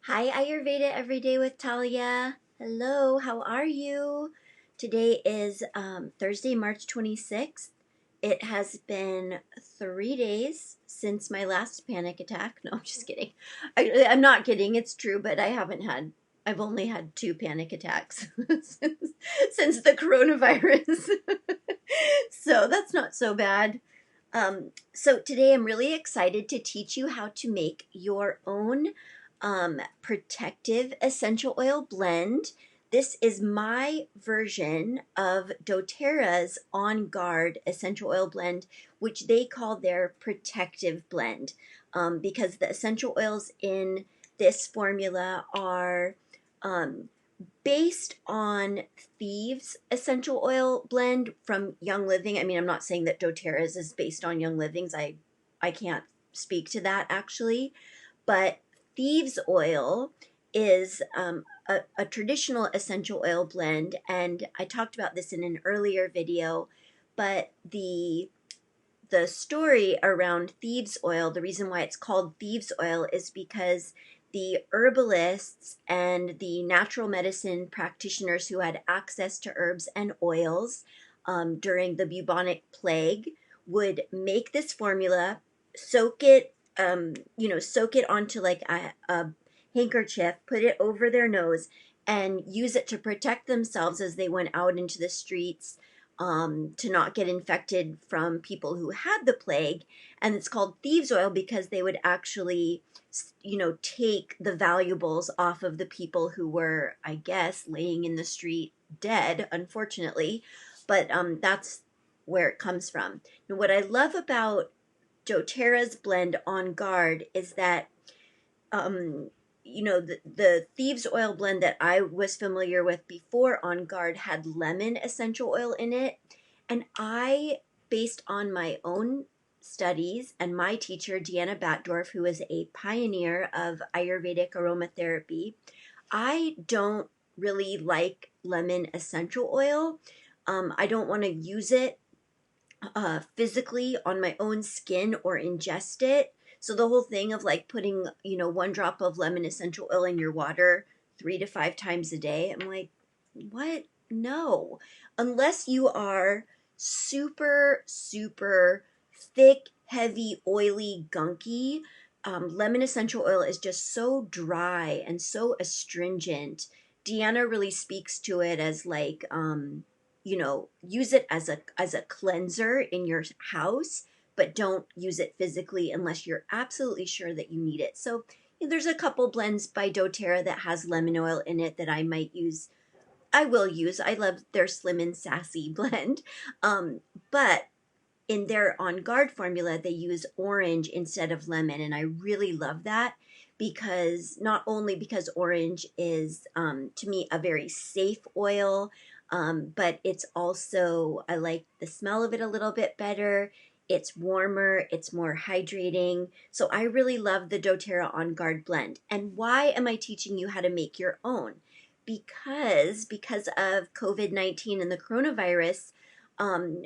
Hi, Ayurveda Everyday with Talya. Hello, how are you? Today is Thursday, March 26th. It has been 3 days since my last panic attack. No, I'm just kidding. I'm not kidding. It's true, but I've only had two panic attacks since the coronavirus. So that's not so bad. So today I'm really excited to teach you how to make your own protective essential oil blend. This is my version of doTERRA's OnGuard essential oil blend, which they call their protective blend, because the essential oils in this formula are um, based on Thieves essential oil blend from Young Living. I mean, I'm not saying that doTERRA's is based on Young Living's. I can't speak to that actually, but Thieves oil is a traditional essential oil blend, and I talked about this in an earlier video. But the story around thieves oil, the reason why it's called thieves oil is because the herbalists and the natural medicine practitioners who had access to herbs and oils during the bubonic plague would make this formula, soak it, soak it onto like a handkerchief, put it over their nose, and use it to protect themselves as they went out into the streets, to not get infected from people who had the plague. And it's called thieves oil because they would actually, take the valuables off of the people who were, I guess, laying in the street dead, unfortunately. But that's where it comes from. And what I love about doTERRA's blend OnGuard is that the thieves oil blend that I was familiar with before OnGuard had lemon essential oil in it. And based on my own studies and my teacher, Deanna Batdorf, who is a pioneer of Ayurvedic aromatherapy, I don't really like lemon essential oil. I don't want to use it physically on my own skin or ingest it. So the whole thing of like putting, 1 drop of lemon essential oil in your water 3 to 5 times a day, I'm like, what? No. Unless you are super, super thick, heavy, oily, gunky, lemon essential oil is just so dry and so astringent. Deanna really speaks to it as like, use it as a cleanser in your house, but don't use it physically unless you're absolutely sure that you need it. So there's a couple blends by doTERRA that has lemon oil in it that I might use. I will use. I love their Slim and Sassy blend. But in their OnGuard formula, they use orange instead of lemon, and I really love that because not only because orange is, to me, a very safe oil, but it's also, I like the smell of it a little bit better. It's warmer, it's more hydrating. So I really love the doTERRA OnGuard blend. And why am I teaching you how to make your own? Because of COVID-19 and the coronavirus, um,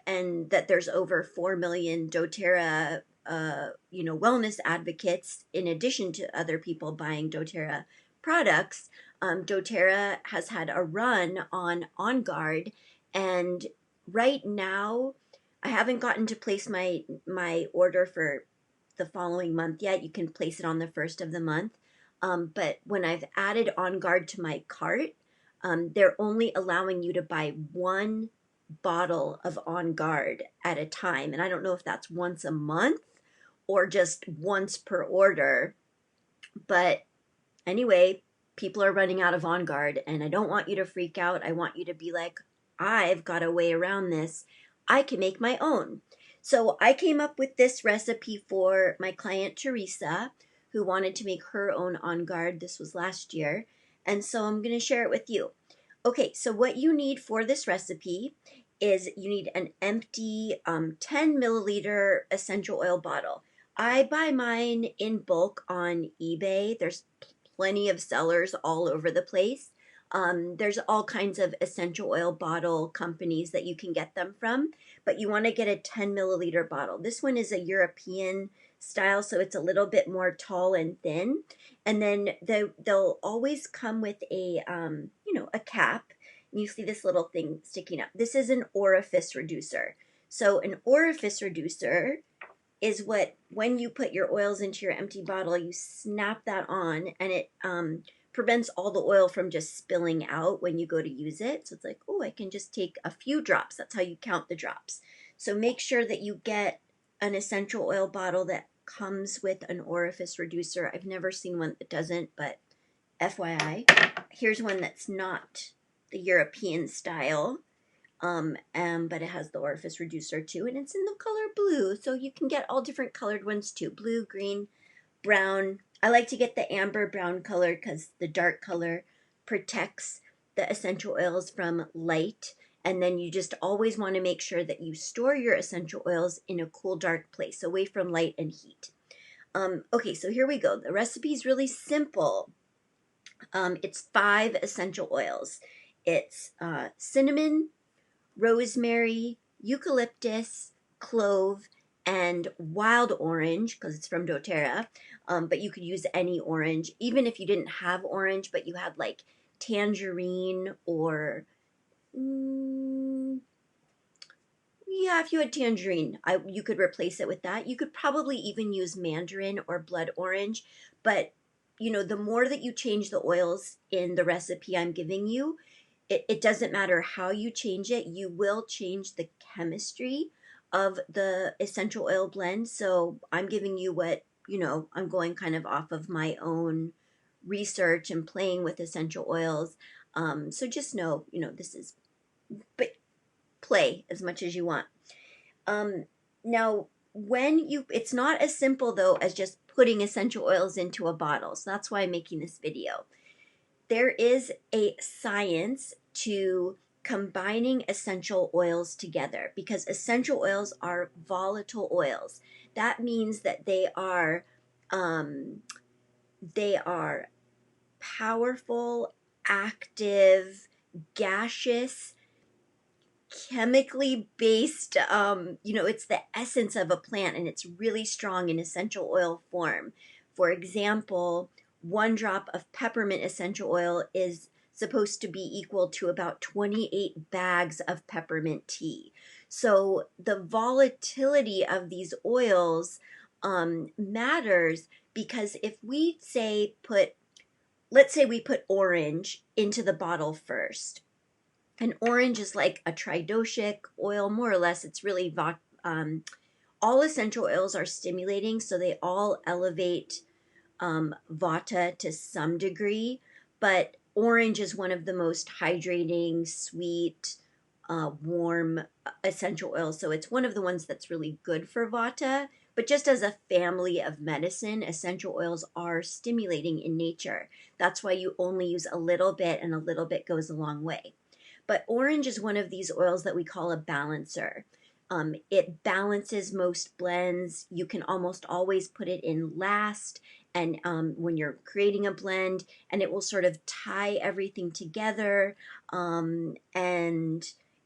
and that there's over 4 million doTERRA, wellness advocates in addition to other people buying doTERRA products. doTERRA has had a run on OnGuard, and right now, I haven't gotten to place my order for the following month yet. You can place it on the first of the month. But when I've added OnGuard to my cart, they're only allowing you to buy 1 bottle of OnGuard at a time. And I don't know if that's once a month or just once per order. But anyway, people are running out of OnGuard, and I don't want you to freak out. I want you to be like, I've got a way around this. I can make my own. So I came up with this recipe for my client Teresa, who wanted to make her own OnGuard. This was last year. And so I'm going to share it with you. Okay, so what you need for this recipe is you need an empty 10 milliliter essential oil bottle. I buy mine in bulk on eBay. There's plenty of sellers all over the place. There's all kinds of essential oil bottle companies that you can get them from, but you want to get a 10 milliliter bottle. This one is a European style, so it's a little bit more tall and thin. And then they'll always come with a, a cap. And you see this little thing sticking up. This is an orifice reducer. So an orifice reducer is when you put your oils into your empty bottle, you snap that on, and it prevents all the oil from just spilling out when you go to use it. So it's like, oh, I can just take a few drops. That's how you count the drops. So make sure that you get an essential oil bottle that comes with an orifice reducer. I've never seen one that doesn't, but FYI. Here's one that's not the European style. But it has the orifice reducer too, and it's in the color blue, so you can get all different colored ones too. Blue, green, brown. I like to get the amber brown color because the dark color protects the essential oils from light, and then you just always want to make sure that you store your essential oils in a cool, dark place, away from light and heat. Okay, so here we go. The recipe is really simple. It's 5 essential oils. It's cinnamon, rosemary, eucalyptus, clove, and wild orange, because it's from doTERRA, but you could use any orange, even if you didn't have orange, but you had like tangerine or, yeah, if you had tangerine, you could replace it with that. You could probably even use mandarin or blood orange, but the more that you change the oils in the recipe I'm giving you, it doesn't matter how you change it, you will change the chemistry of the essential oil blend. So I'm giving you what, I'm going kind of off of my own research and playing with essential oils. So just know, this is, but play as much as you want. Now, it's not as simple though as just putting essential oils into a bottle. So that's why I'm making this video. There is a science to combining essential oils together, because essential oils are volatile oils. That means that they are powerful, active, gaseous, chemically based, it's the essence of a plant, and it's really strong in essential oil form. For example, 1 drop of peppermint essential oil is supposed to be equal to about 28 bags of peppermint tea. So the volatility of these oils matters, because if we let's say we put orange into the bottle first. And orange is like a tridoshic oil, more or less. It's really all essential oils are stimulating, so they all elevate vata to some degree, but orange is one of the most hydrating, sweet, warm essential oils. So it's one of the ones that's really good for vata. But just as a family of medicine, essential oils are stimulating in nature. That's why you only use a little bit, and a little bit goes a long way. But orange is one of these oils that we call a balancer. It balances most blends. You can almost always put it in last, and when you're creating a blend, and it will sort of tie everything together, and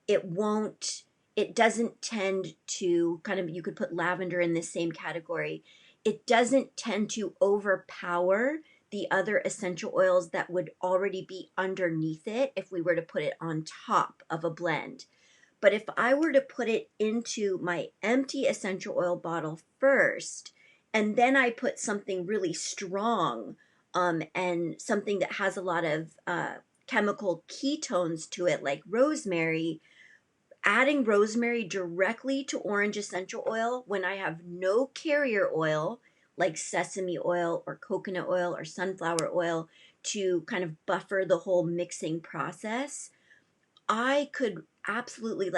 it doesn't tend to you could put lavender in the same category. It doesn't tend to overpower the other essential oils that would already be underneath it if we were to put it on top of a blend. But if I were to put it into my empty essential oil bottle first, and then I put something really strong, and something that has a lot of chemical ketones to it, like rosemary, adding rosemary directly to orange essential oil when I have no carrier oil, like sesame oil or coconut oil or sunflower oil, to kind of buffer the whole mixing process, I could absolutely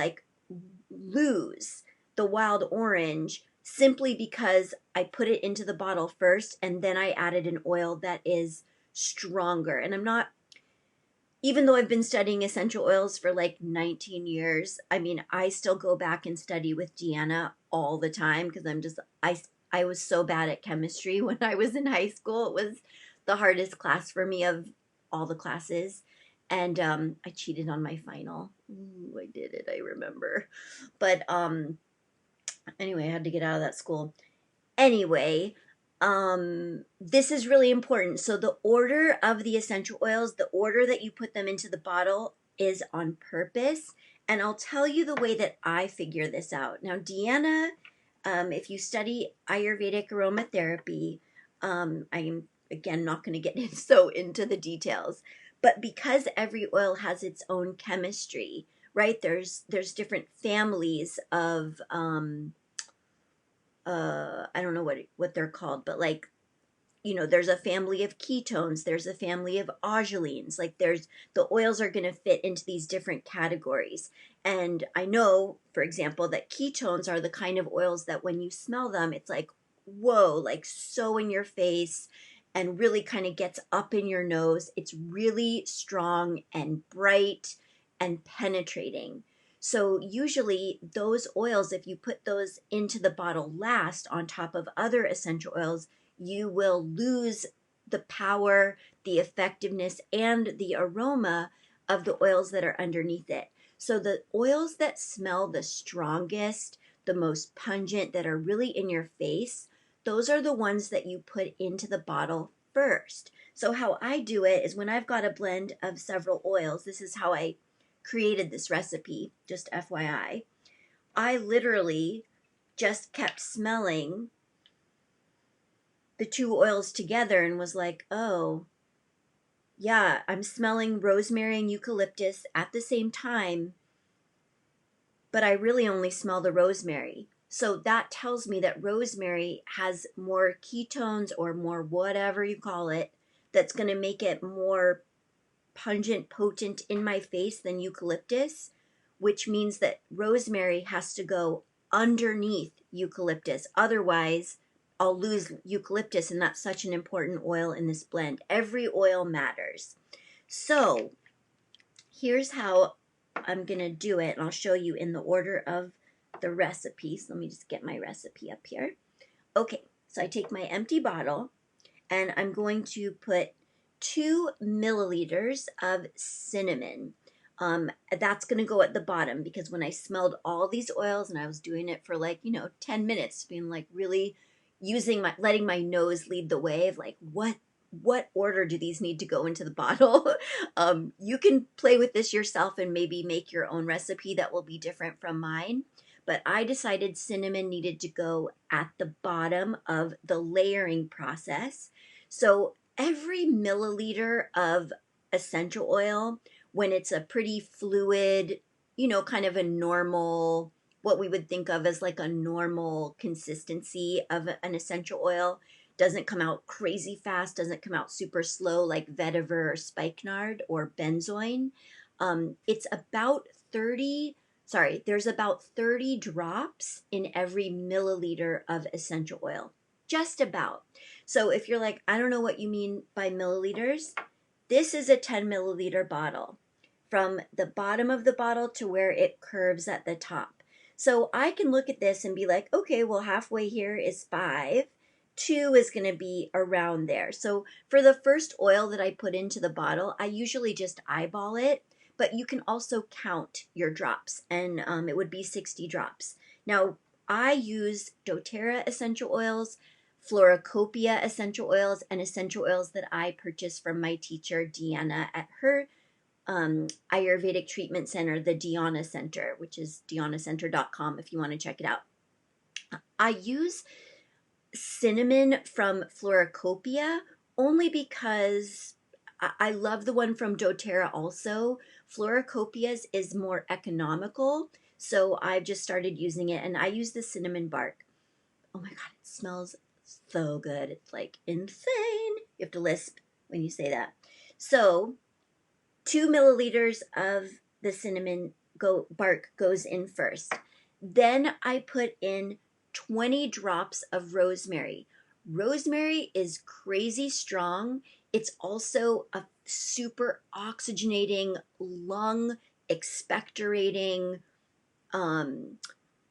lose the wild orange simply because I put it into the bottle first, and then I added an oil that is stronger. And even though I've been studying essential oils for 19 years, I still go back and study with Deanna all the time, because I was so bad at chemistry when I was in high school. It was the hardest class for me of all the classes. And I cheated on my final. Ooh, I did it, I remember. But anyway, I had to get out of that school. Anyway, this is really important. So the order of the essential oils, the order that you put them into the bottle is on purpose. And I'll tell you the way that I figure this out. Now, Deanna, if you study Ayurvedic aromatherapy, I'm again not going to get so into the details, but because every oil has its own chemistry, right? There's different families of I don't know what they're called, but like, you know, there's a family of ketones, there's a family of augulines, like there's, the oils are going to fit into these different categories. And I know, for example, that ketones are the kind of oils that when you smell them, it's like, whoa, like so in your face and really kind of gets up in your nose. It's really strong and bright and penetrating. So usually those oils, if you put those into the bottle last on top of other essential oils, you will lose the power, the effectiveness, and the aroma of the oils that are underneath it. So the oils that smell the strongest, the most pungent, that are really in your face, those are the ones that you put into the bottle first. So how I do it is when I've got a blend of several oils, this is how I created this recipe, just FYI. I literally just kept smelling the two oils together and was like, oh, yeah, I'm smelling rosemary and eucalyptus at the same time, but I really only smell the rosemary. So that tells me that rosemary has more ketones or more whatever you call it that's going to make it more pungent, potent in my face than eucalyptus, which means that rosemary has to go underneath eucalyptus. Otherwise, I'll lose eucalyptus, and that's such an important oil in this blend. Every oil matters. So here's how I'm going to do it, and I'll show you in the order of the recipe. So let me just get my recipe up here. Okay, so I take my empty bottle, and I'm going to put 2 milliliters of cinnamon. That's going to go at the bottom because when I smelled all these oils and I was doing it for like, 10 minutes, being like really letting my nose lead the way of like, what order do these need to go into the bottle? You can play with this yourself and maybe make your own recipe that will be different from mine. But I decided cinnamon needed to go at the bottom of the layering process. So every milliliter of essential oil, when it's a pretty fluid, kind of a normal, what we would think of as like a normal consistency of an essential oil, doesn't come out crazy fast, doesn't come out super slow like vetiver or spikenard or benzoin. It's about 30, there's about 30 drops in every milliliter of essential oil. Just about. So if you're like, I don't know what you mean by milliliters, this is a 10 milliliter bottle from the bottom of the bottle to where it curves at the top. So I can look at this and be like, okay, well, halfway here is 5. 2 is going to be around there. So for the first oil that I put into the bottle, I usually just eyeball it, but you can also count your drops, and it would be 60 drops. Now, I use doTERRA essential oils, Floracopia essential oils, and essential oils that I purchased from my teacher, Deanna, at her Ayurvedic treatment center, the Dhyana Center, which is dhyanacenter.com if you want to check it out. I use cinnamon from Floracopia only because I love the one from doTERRA also. Floracopia's is more economical, so I've just started using it, and I use the cinnamon bark. Oh my god, it smells so good. It's like insane. You have to lisp when you say that. So 2 milliliters of the cinnamon bark goes in first. Then I put in 20 drops of rosemary. Rosemary is crazy strong. It's also a super oxygenating, lung expectorating,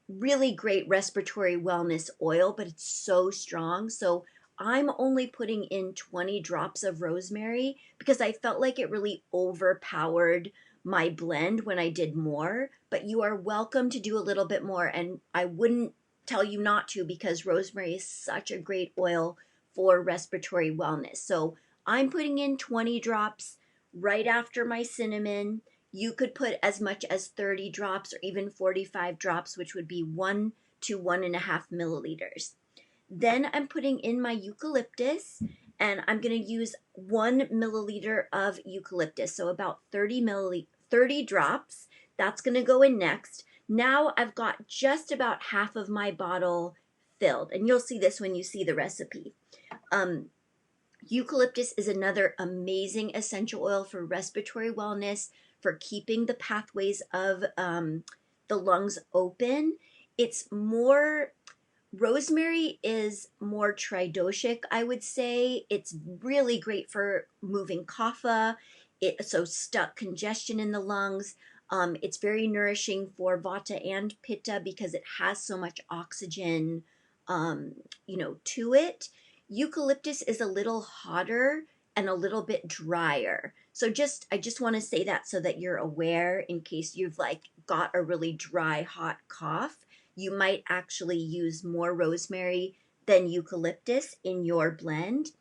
really great respiratory wellness oil, but it's so strong. So I'm only putting in 20 drops of rosemary because I felt like it really overpowered my blend when I did more, but you are welcome to do a little bit more, and I wouldn't tell you not to, because rosemary is such a great oil for respiratory wellness. So I'm putting in 20 drops right after my cinnamon. You could put as much as 30 drops or even 45 drops, which would be 1 to 1.5 milliliters. Then I'm putting in my eucalyptus, and I'm going to use 1 milliliter of eucalyptus, so about 30 drops. That's going to go in next. Now I've got just about half of my bottle filled, and you'll see this when you see the recipe. Eucalyptus is another amazing essential oil for respiratory wellness, for keeping the pathways of the lungs open. It's more, rosemary is more tridoshic, I would say. It's really great for moving kapha, so stuck congestion in the lungs. It's very nourishing for vata and pitta because it has so much oxygen, to it. Eucalyptus is a little hotter and a little bit drier. So I just want to say that so that you're aware, in case you've got a really dry, hot cough, you might actually use more rosemary than eucalyptus in your blend.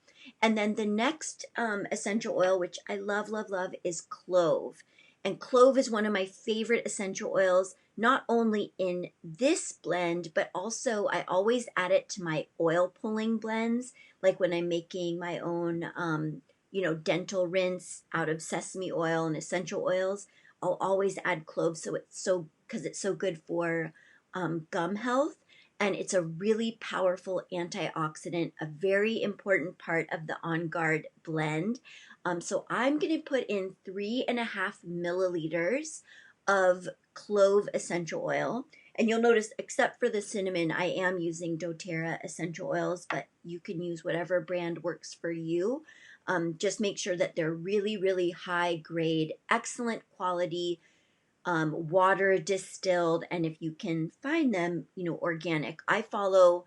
And then the next essential oil, which I love, love, love, is clove. And clove is one of my favorite essential oils, not only in this blend, but also I always add it to my oil pulling blends, like when I'm making my own, dental rinse out of sesame oil and essential oils. I'll always add clove, because it's so good for gum health, and it's a really powerful antioxidant, a very important part of the OnGuard blend. So I'm going to put in 3.5 milliliters of clove essential oil. And you'll notice, except for the cinnamon, I am using doTERRA essential oils, but you can use whatever brand works for you. Just make sure that they're really, really high grade, excellent quality, water distilled, and if you can find them, organic. I follow,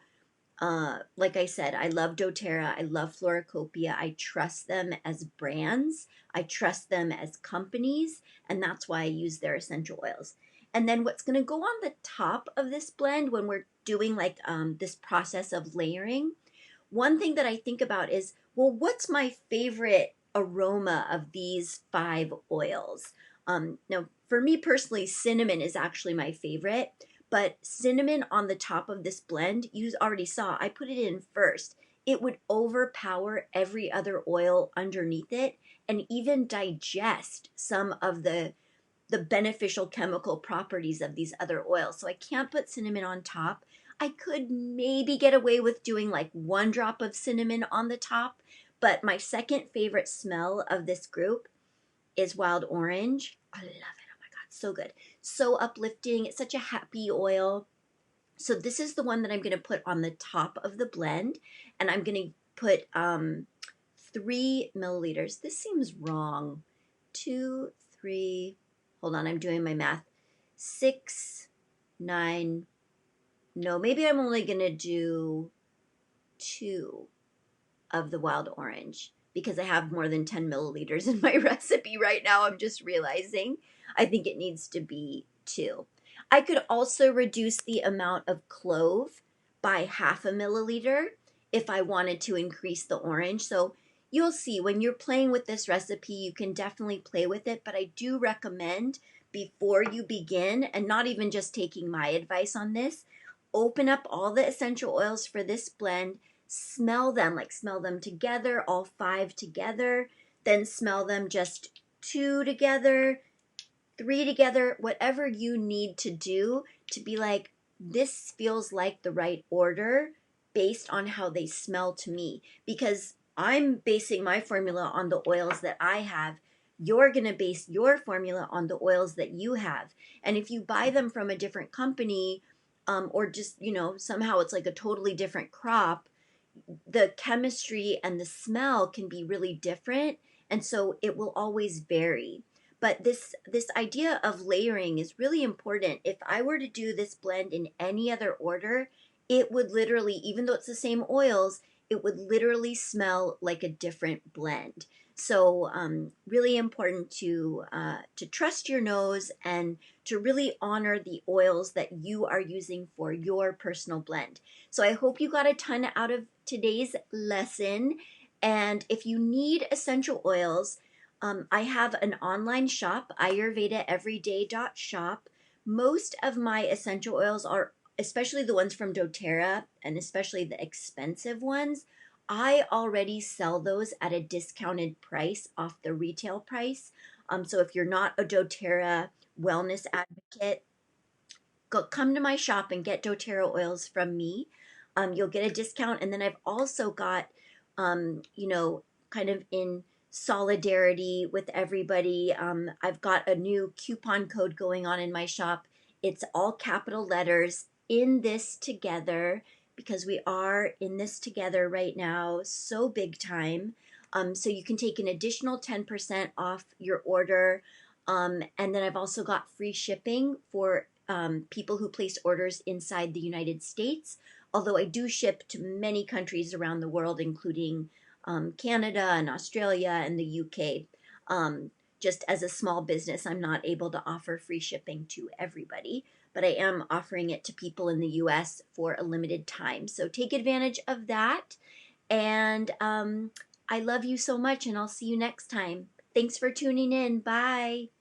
like I said, I love doTERRA, I love Floricopia. I trust them as brands, I trust them as companies, and that's why I use their essential oils. And then what's going to go on the top of this blend when we're doing this process of layering, one thing that I think about is, well, what's my favorite aroma of these 5 oils? Now, for me personally, cinnamon is actually my favorite, but cinnamon on the top of this blend, you already saw, I put it in first. It would overpower every other oil underneath it and even digest some of the beneficial chemical properties of these other oils. So I can't put cinnamon on top. I could maybe get away with doing 1 drop of cinnamon on the top, but my second favorite smell of this group is wild orange. I love it. Oh my God, so good. So uplifting. It's such a happy oil. So this is the one that I'm going to put on the top of the blend, and I'm going to put 3 milliliters. This seems wrong. 2, 3, hold on, I'm doing my math. 6, 9, no, maybe I'm only going to do 2 of the wild orange, because I have more than 10 milliliters in my recipe right now. I'm just realizing I think it needs to be 2. I could also reduce the amount of clove by 0.5 milliliter if I wanted to increase the orange. So you'll see when you're playing with this recipe, you can definitely play with it, but I do recommend, before you begin, and not even just taking my advice on this, open up all the essential oils for this blend, smell them together, all 5 together, then smell them just 2 together, 3 together, whatever you need to do to be this feels like the right order based on how they smell to me, because I'm basing my formula on the oils that I have. You're going to base your formula on the oils that you have. And if you buy them from a different company, or just, somehow it's a totally different crop, the chemistry and the smell can be really different, and so it will always vary. But this idea of layering is really important. If I were to do this blend in any other order, it would literally, even though it's the same oils, it would literally smell like a different blend. So really important to trust your nose and to really honor the oils that you are using for your personal blend. So I hope you got a ton out of today's lesson. And if you need essential oils, I have an online shop, ayurvedaeveryday.shop. Most of my essential oils are, especially the ones from doTERRA and especially the expensive ones, I already sell those at a discounted price off the retail price. So if you're not a doTERRA wellness advocate, come to my shop and get doTERRA oils from me. You'll get a discount. And then I've also got, kind of in solidarity with everybody, I've got a new coupon code going on in my shop. It's all capital letters, in this together, because we are in this together right now, so big time. So you can take an additional 10% off your order. And then I've also got free shipping for people who place orders inside the United States, although I do ship to many countries around the world, including Canada and Australia and the UK. Just as a small business, I'm not able to offer free shipping to everybody, but I am offering it to people in the US for a limited time. So take advantage of that. And I love you so much, and I'll see you next time. Thanks for tuning in. Bye.